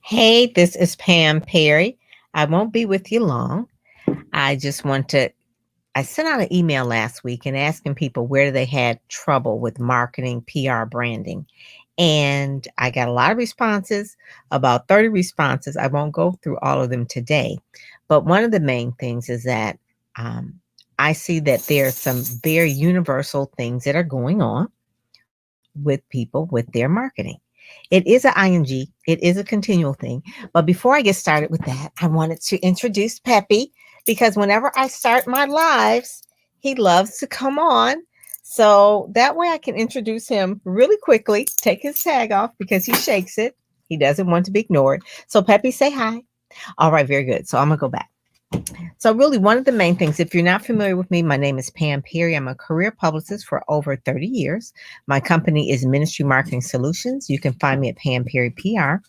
Hey, this is Pam Perry. I won't be with you long. I just want to. I sent out an email last week and asking people where they had trouble with marketing, PR, branding. And I got a lot of responses, about 30 responses. I won't go through all of them today. But one of the main things is that um, I see that there are some very universal things that are going on with people with their marketing. It is an ing, it is a continual thing. But before I get started with that, I wanted to introduce Peppy because whenever I start my lives, he loves to come on. So that way I can introduce him really quickly, take his tag off because he shakes it. He doesn't want to be ignored. So, Peppy, say hi. All right, very good. So, I'm going to go back. So, really, one of the main things, if you're not familiar with me, my name is Pam Perry. I'm a career publicist for over 30 years. My company is Ministry Marketing Solutions. You can find me at Pam Perry PR.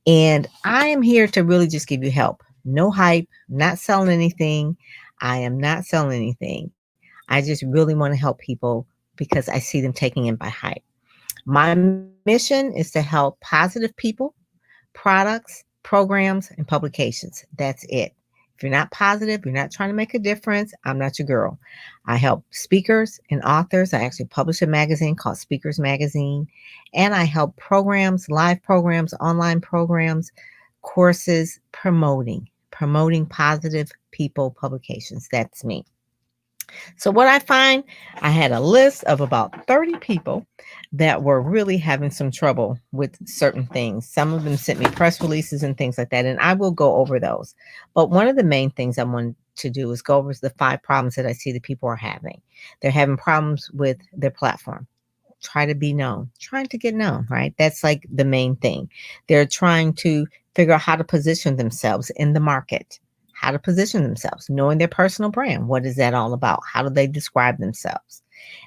And I am here to really just give you help. No hype, not selling anything. I am not selling anything. I just really want to help people because I see them taking in by hype. My mission is to help positive people, products, programs, and publications. That's it. If you're not positive, you're not trying to make a difference, I'm not your girl. I help speakers and authors. I actually publish a magazine called Speakers Magazine, and I help programs, live programs, online programs, courses, promoting positive people publications. That's me. So, what I find, I had a list of about 30 people that were really having some trouble with certain things. Some of them sent me press releases and things like that, and I will go over those. But one of the main things I want to do is go over the 5 problems that I see that people are having. They're having problems with their platform. Try to be known, trying to get known, right? That's like the main thing. They're trying to figure out how to position themselves in the market, how to position themselves, knowing their personal brand. What is that all about? How do they describe themselves?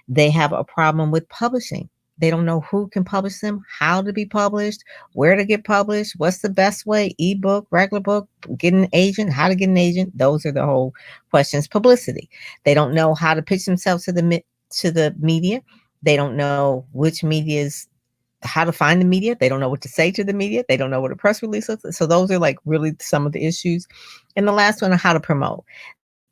They have a problem with publishing. They don't know who can publish them, how to be published, where to get published, what's the best way, ebook, regular book, get an agent, how to get an agent. Those are the whole questions. Publicity. They don't know how to pitch themselves to the media. They don't know which media's how to find the media. They don't know what to say to the media. They don't know what a press release looks like. So those are like really some of the issues. And the last one, how to promote.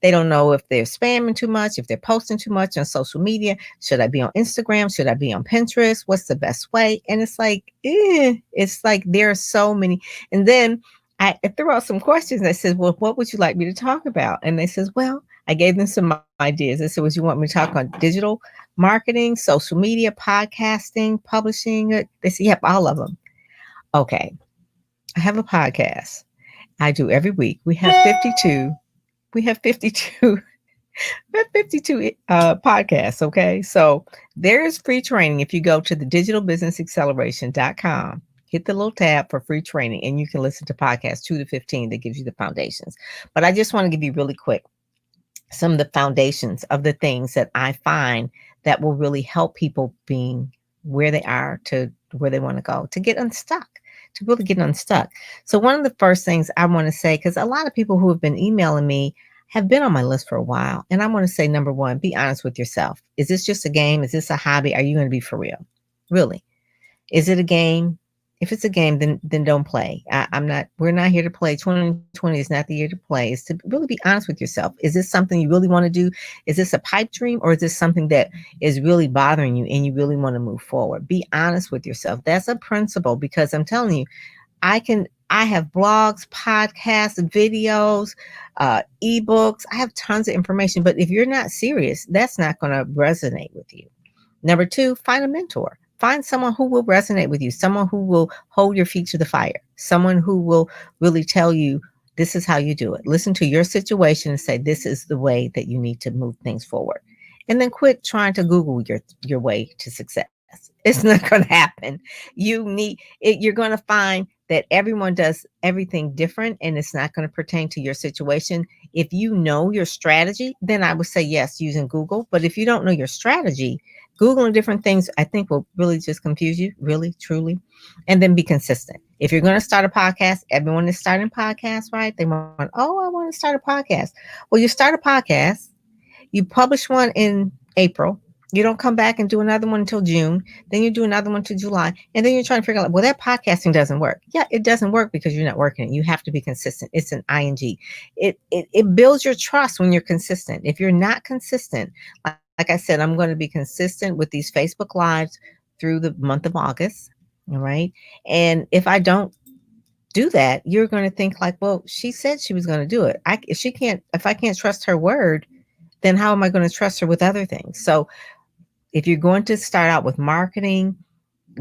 They don't know if they're spamming too much, if they're posting too much on social media. Should I be on Instagram? Should I be on Pinterest? What's the best way? And it's like there are so many. And then I threw out some questions. I said, well, what would you like me to talk about? And they says, well, I gave them some ideas. I said, would you want me to talk on digital marketing, social media, podcasting, publishing? They said, yep, all of them. Okay. I have a podcast I do every week. We have 52. We have 52. We have 52 podcasts. Okay. So there is free training. If you go to the digitalbusinessacceleration.com, hit the little tab for free training and you can listen to podcasts 2 to 15 that gives you the foundations. But I just want to give you really quick some of the foundations of the things that I find that will really help people being where they are to where they want to go, to get unstuck, to really get unstuck. So, one of the first things I want to say, because a lot of people who have been emailing me have been on my list for a while. And I want to say, number one, be honest with yourself. Is this just a game? Is this a hobby? Are you going to be for real? Really? Is it a game? If it's a game, then don't play. I'm not. We're not here to play. 2020 is not the year to play. It's to really be honest with yourself. Is this something you really want to do? Is this a pipe dream, or is this something that is really bothering you and you really want to move forward? Be honest with yourself. That's a principle because I'm telling you, I have blogs, podcasts, videos, ebooks. I have tons of information. But if you're not serious, that's not going to resonate with you. Number two, find a mentor. Find someone who will resonate with you, someone who will hold your feet to the fire, someone who will really tell you this is how you do it. Listen to your situation and say this is the way that you need to move things forward. And then quit trying to Google your way to success. It's not going to happen. You're going to find that everyone does everything different and it's not going to pertain to your situation. If you know your strategy, then I would say yes, using Google. But if you don't know your strategy, Googling different things, I think will really just confuse you, really, truly. And then be consistent. If you're going to start a podcast, everyone is starting podcasts, right? They want, oh, I want to start a podcast. Well, you start a podcast, you publish one in April, You don't come back and do another one until June. Then you do another one to July. And then you're trying to figure out, well, that podcasting doesn't work. Yeah, it doesn't work because you're not working it. You have to be consistent. It's an ing. It builds your trust when you're consistent. If you're not consistent, like I said, I'm going to be consistent with these Facebook Lives through the month of August. All right. And if I don't do that, you're going to think like, well, she said she was going to do it. If I can't trust her word, then how am I going to trust her with other things? So if you're going to start out with marketing,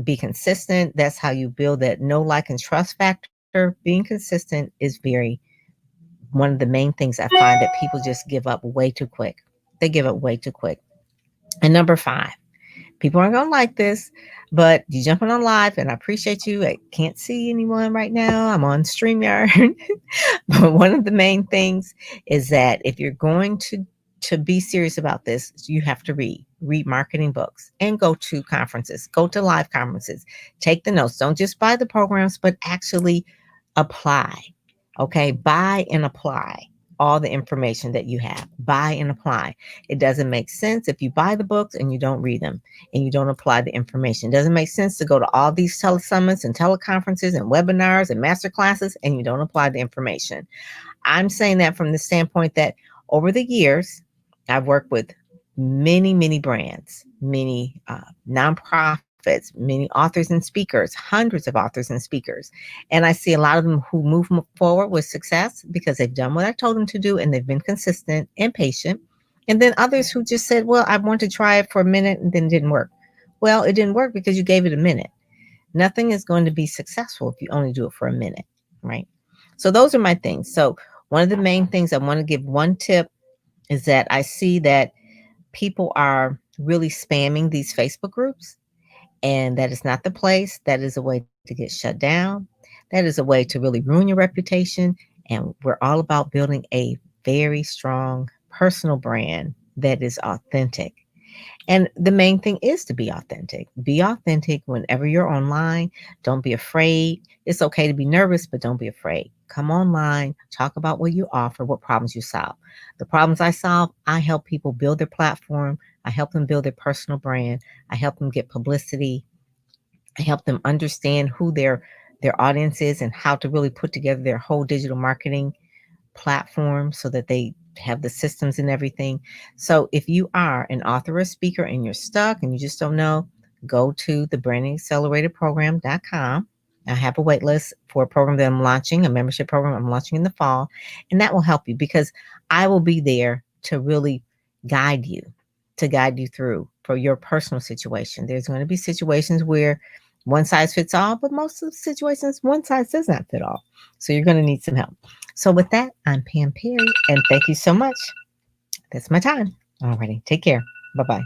be consistent. That's how you build that know, like, and trust factor. Being consistent is one of the main things I find that people just give up way too quick. They give up way too quick. And number 5, people aren't going to like this, but you jumping on live, and I appreciate you. I can't see anyone right now. I'm on StreamYard. But one of the main things is that if you're going to be serious about this, you have to read marketing books and go to conferences, go to live conferences, take the notes. Don't just buy the programs, but actually apply. Okay, buy and apply all the information that you have. Buy and apply. It doesn't make sense if you buy the books and you don't read them and you don't apply the information. It doesn't make sense to go to all these telesummits and teleconferences and webinars and master classes and you don't apply the information. I'm saying that from the standpoint that over the years, I've worked with many, many brands, many nonprofits, many authors and speakers, hundreds of authors and speakers. And I see a lot of them who move forward with success because they've done what I told them to do and they've been consistent and patient. And then others who just said, well, I want to try it for a minute and then it didn't work. Well, it didn't work because you gave it a minute. Nothing is going to be successful if you only do it for a minute, right? So those are my things. So one of the main things I want to give one tip is that I see that people are really spamming these Facebook groups, and that is not the place. That is a way to get shut down. That is a way to really ruin your reputation. And we're all about building a very strong personal brand that is authentic. And the main thing is to be authentic. Be authentic whenever you're online. Don't be afraid. It's okay to be nervous, but don't be afraid. Come online, talk about what you offer, what problems you solve. The problems I solve, I help people build their platform. I help them build their personal brand. I help them get publicity. I help them understand who their audience is and how to really put together their whole digital marketing platform so that they have the systems and everything. So if you are an author or speaker and you're stuck and you just don't know, go to the brandingacceleratorprogram.com. I have a wait list for a program that I'm launching, a membership program I'm launching in the fall, and that will help you because I will be there to really guide you, to guide you through for your personal situation. There's going to be situations where one size fits all, but most of the situations, one size does not fit all. So you're going to need some help. So with that, I'm Pam Perry, and thank you so much. That's my time. Alrighty, take care. Bye-bye.